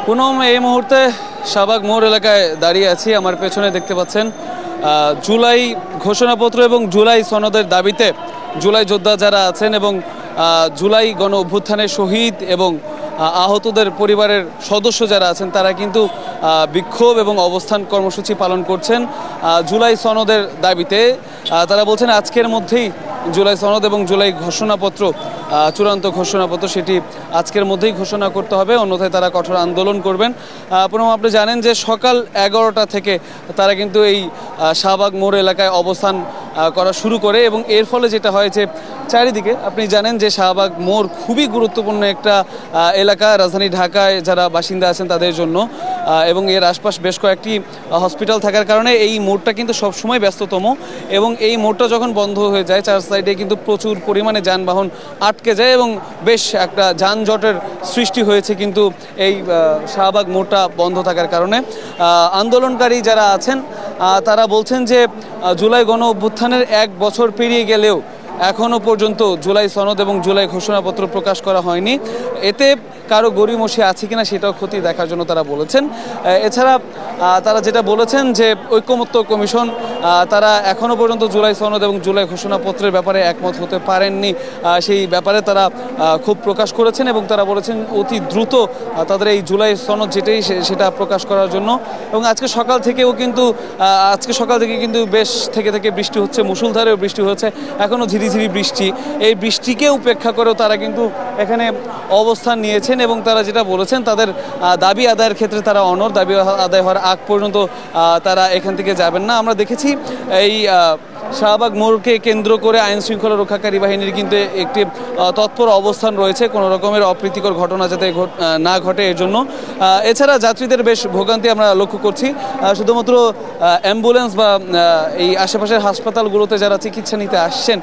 পুনম এই মুহূর্তে শাহবাগ মোড় এলাকায় দাঁড়িয়ে আছি। আমার পেছনে দেখতে পাচ্ছেন জুলাই ঘোষণাপত্র এবং জুলাই সনদের দাবিতে জুলাই যোদ্ধা যারা আছেন এবং জুলাই গণ অভ্যুত্থানের শহীদ এবং আহতদের পরিবারের সদস্য যারা আছেন তারা কিন্তু বিক্ষোভ এবং অবস্থান কর্মসূচি পালন করছেন জুলাই সনদের দাবিতে। তারা বলছেন আজকের মধ্যেই জুলাই সনদ এবং জুলাই ঘোষণাপত্র চূড়ান্ত ঘোষণাপত্র সেটি আজকের মধ্যেই ঘোষণা করতে হবে, অন্যথায় তারা কঠোর আন্দোলন করবেন। পুনম আপনি জানেন যে সকাল 11টা থেকে তারা কিন্তু এই শাহবাগ মোড় এলাকায় অবস্থান করা শুরু করে এবং এর ফলে যেটা হয় যে চারিদিকে আপনি জানেন যে শাহবাগ মোড় খুবই গুরুত্বপূর্ণ একটা এলাকা রাজধানী ঢাকায় যারা বাসিন্দা আছেন তাদের জন্য, এবং এর আশপাশ বেশ কয়েকটি হসপিটাল থাকার কারণে এই মোড়টা কিন্তু সবসময় ব্যস্ততম। এবং এই মোড়টা যখন বন্ধ হয়ে যায় চার সাইডে কিন্তু প্রচুর পরিমাণে যানবাহন আটকে যায় এবং বেশ একটা যানজটের সৃষ্টি হয়েছে কিন্তু এই শাহবাগ মোড়টা বন্ধ থাকার কারণে। আন্দোলনকারী যারা আছেন তারা বলছেন যে জুলাই গণ অভ্যুত্থানের 1 বছর পেরিয়ে গেলেও এখনও পর্যন্ত জুলাই সনদ এবং জুলাই ঘোষণাপত্র প্রকাশ করা হয়নি। এতে কারো গড়িমসি আছে কিনা সেটাও খতিয়ে দেখার জন্য তারা বলেছেন। এছাড়া তারা যেটা বলেছেন যে ঐকমত্য কমিশন তারা এখনও পর্যন্ত জুলাই সনদ এবং জুলাই ঘোষণাপত্রের ব্যাপারে একমত হতে পারেননি, সেই ব্যাপারে তারা খুব প্রকাশ করেছেন এবং তারা বলেছেন অতি দ্রুত তাদের এই জুলাই সনদ যেটাই সেটা প্রকাশ করার জন্য। এবং আজকে সকাল থেকে কিন্তু বেশ থেকে বৃষ্টি হচ্ছে, মুষলধারেও বৃষ্টি হচ্ছে, এখনও ঝিরিঝিরি বৃষ্টি। এই বৃষ্টিকে উপেক্ষা করেও তারা কিন্তু এখানে অবস্থান নিয়েছেন এবং তারা যেটা বলেছেন তাদের দাবি আদায়ের ক্ষেত্রে তারা অনড়, দাবি আদায় হওয়ার আগ পর্যন্ত তারা এখান থেকে যাবেন না। আমরা দেখেছি এই শাহবাগ মোড়কে কেন্দ্র করে আইন শৃঙ্খলা রক্ষাকারী বাহিনীর কিন্তু একটি তৎপর অবস্থান রয়েছে কোনো রকমের অপ্রীতিকর ঘটনা যাতে না ঘটে এর জন্য। এছাড়া যাত্রীদের বেশ ভোগান্তি আমরা লক্ষ্য করছি। শুধুমাত্র অ্যাম্বুলেন্স বা এই আশেপাশের হাসপাতালগুলোতে যারা চিকিৎসা নিতে আসছেন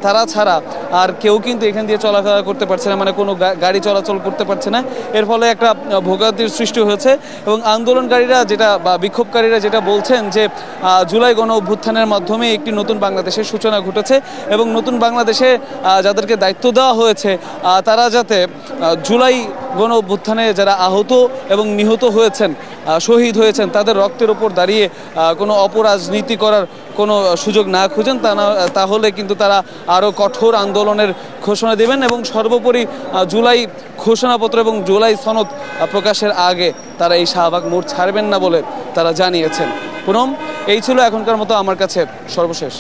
তারা ছাড়া আর কেউ কিন্তু এখান দিয়ে চলাফেরা করতে পারছে না, মানে কোনো গাড়ি চলাচল করতে পারছে না। এর ফলে একটা ভোগান্তির সৃষ্টি হয়েছে এবং আন্দোলনকারীরা যেটা বা বিক্ষোভকারীরা যেটা বলছেন যে জুলাই গণ অভ্যুত্থানের মাধ্যমে একটি নতুন বাংলাদেশের সূচনা ঘটেছে এবং নতুন বাংলাদেশে যাদেরকে দায়িত্ব দেওয়া হয়েছে তারা যাতে জুলাই গণ অভ্যুত্থানে যারা আহত এবং নিহত হয়েছেন, শহীদ হয়েছেন, তাদের রক্তের ওপর দাঁড়িয়ে কোনো অপরাজনীতি করার কোনো সুযোগ না খুঁজেন, তাহলে কিন্তু তারা আরও কঠোর আন্দোলনের ঘোষণা দেবেন এবং সর্বোপরি জুলাই ঘোষণাপত্র এবং জুলাই সনদ প্রকাশের আগে তারা এই শাহবাগ মোড় ছাড়বেন না বলে তারা জানিয়েছেন। পুনম এই ছিল এখনকার মতো আমার কাছে সর্বশেষ।